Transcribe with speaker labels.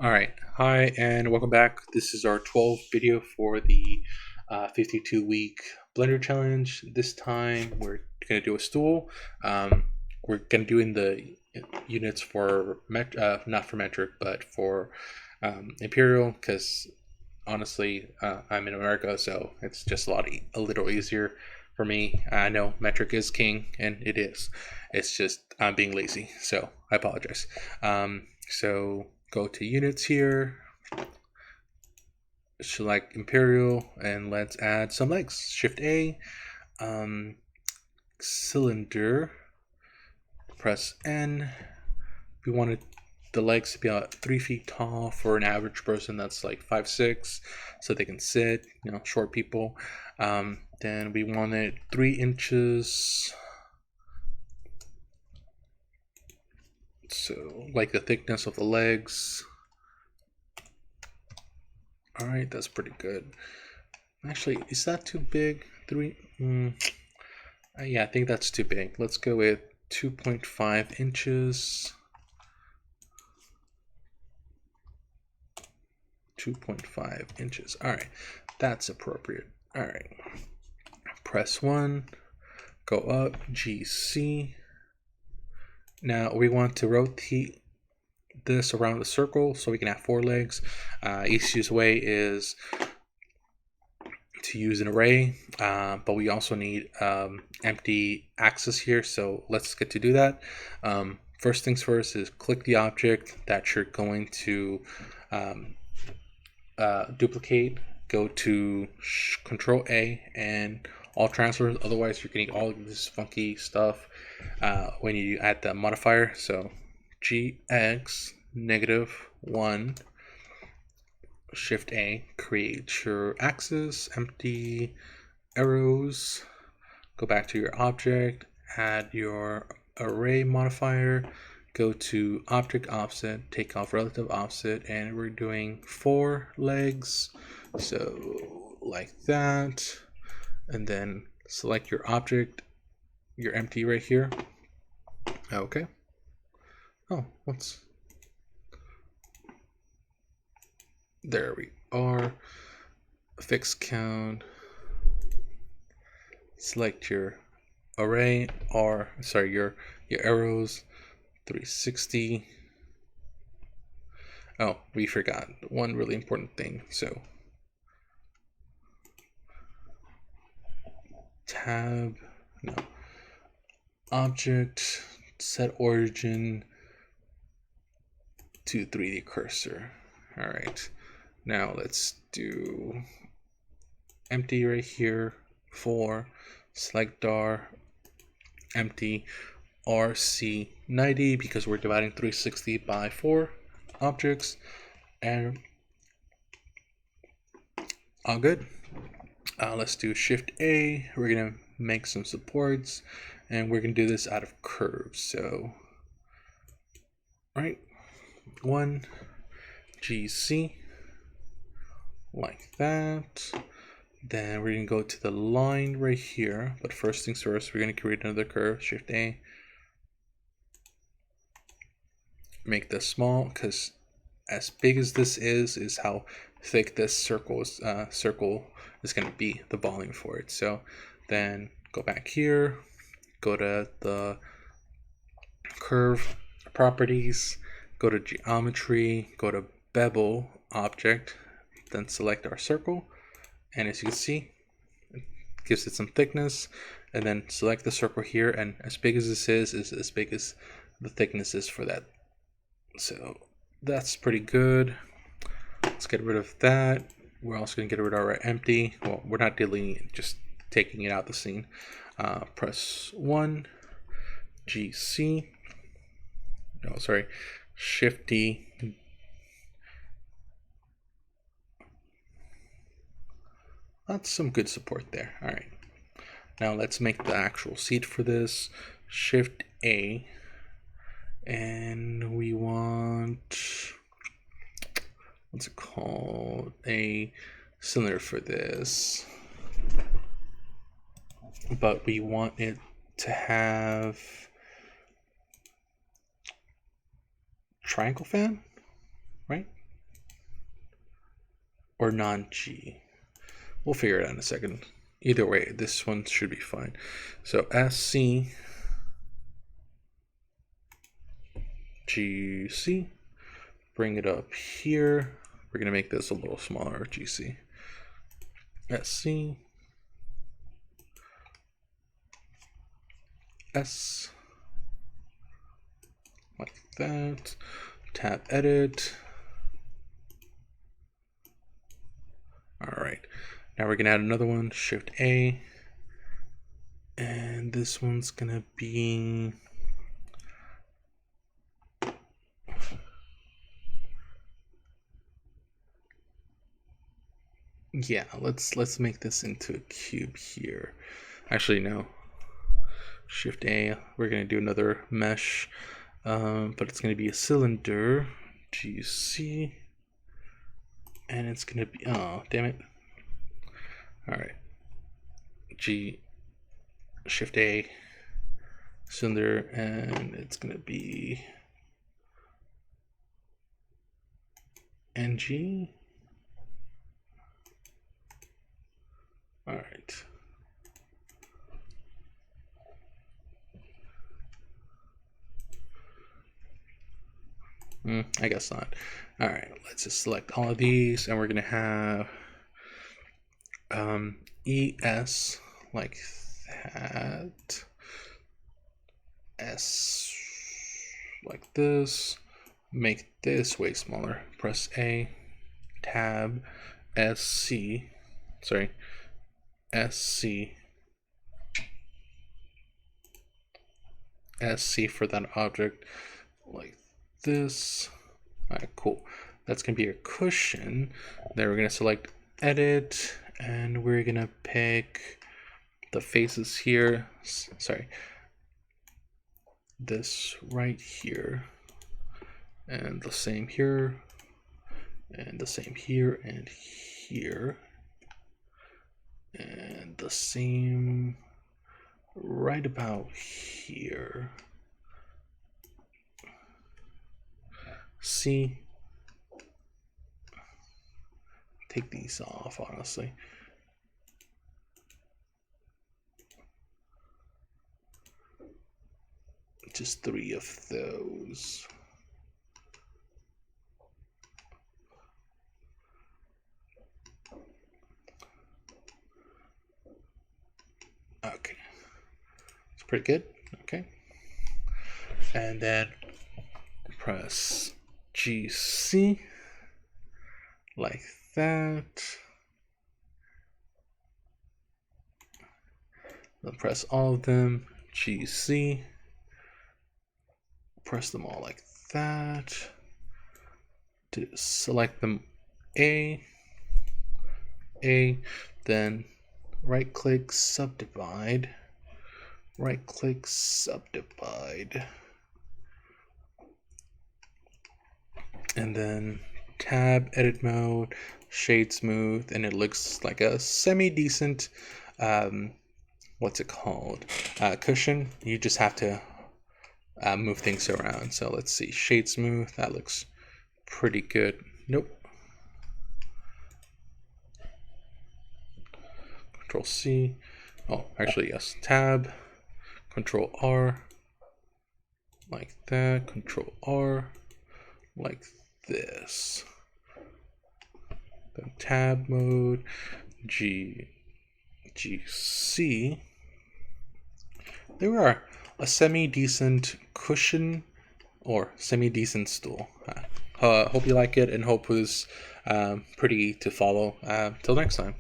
Speaker 1: All right, hi and welcome back. This is our 12th video for the 52-week Blender challenge. This time we're gonna do a stool. We're gonna do in the units for not for metric, but for imperial, because honestly, I'm in America, so it's just a little easier for me. I know metric is king, and it is. It's just I'm being lazy, so I apologize. So go to units here, select imperial, and let's add some legs. Shift A, um, cylinder, press N. We wanted the legs to be about 3 feet tall for an average person that's like 5'6", so they can sit, short people. Then we wanted 3 inches, so like the thickness of the legs. All right, that's pretty good. Actually, is that too big? 3? Yeah, I think that's too big. Let's go with 2.5 inches. 2.5 inches. All right, that's appropriate. All right, press 1, go up, GC. Now we want to rotate this around the circle so we can have 4 legs. Easiest way is to use an array, but we also need empty axis here, so let's get to do that. First things first is click the object that you're going to duplicate, go to Control A and all transfers, otherwise you're getting all of this funky stuff when you add the modifier. So GX -1, Shift A, create your axis, empty arrows, go back to your object, add your array modifier, go to object offset, take off relative offset, and we're doing 4 legs, so like that. And then select your object, your empty right here. Okay. Oh, there we are. Fixed count. Select your array, or sorry, your arrows. 360. Oh, we forgot one really important thing. So tab, no, object, set origin to 3D cursor. All right, now let's do empty right here. 4, select dar, empty, RC90, because we're dividing 360 by 4 objects, and all good. Let's do Shift A. We're gonna make some supports, and we're gonna do this out of curves. So, right, 1 GC, like that. Then we're gonna go to the line right here. But first things first, we're gonna create another curve. Shift A. Make this small, because as big as this is how thick this circle is going to be, the volume for it. So then go back here, go to the curve properties, go to geometry, go to bevel object, then select our circle, and as you can see, it gives it some thickness, and then select the circle here, and as big as this is as big as the thickness is for that. So that's pretty good. Let's get rid of that. We're also going to get rid of our empty. Well, we're not deleting it, just taking it out the scene. Press 1, GC. No, sorry, Shift D. That's some good support there. All right. Now let's make the actual seat for this. Shift A. And we want, what's it called, a cylinder for this, but we want it to have triangle fan, right? or non-G. We'll figure it out in a second. Either way, this one should be fine. So SC, GC, bring it up here. We're going to make this a little smaller, GC. SC, S, like that. Tab edit. All right. Now we're going to add another one, Shift A. And this one's going to be yeah, let's make this into a cube here. Actually, no. Shift A. We're going to do another mesh, but it's going to be a cylinder. GC. And it's going to be, oh, damn it. All right. Shift A, cylinder, and it's going to be NG. All right. I guess not. All right, let's just select all of these, and we're going to have ES like that, S like this, make this way smaller, press A, tab, SC, sorry, SC, SC for that object, like this. All right, cool. That's gonna be a cushion. Then we're gonna select edit, and we're gonna pick the faces here. Sorry, this right here, and the same here, and the same here, and here, and the same right about here. See, take these off, honestly. Just 3 of those. Okay, it's pretty good. Okay, and then press GC like that. Then press all of them, GC, press them all like that. To select them A, then right click, subdivide, right click, subdivide, and then tab, edit mode, shade smooth, and it looks like a semi-decent, what's it called, cushion. You just have to move things around. So let's see, shade smooth, that looks pretty good. Nope. Control C. Oh, actually, yes. Tab, Control R, like that. Control R, like this. Then tab mode, GC. There we are. A semi-decent cushion or semi-decent stool. Hope you like it, and hope it was pretty to follow. Till next time.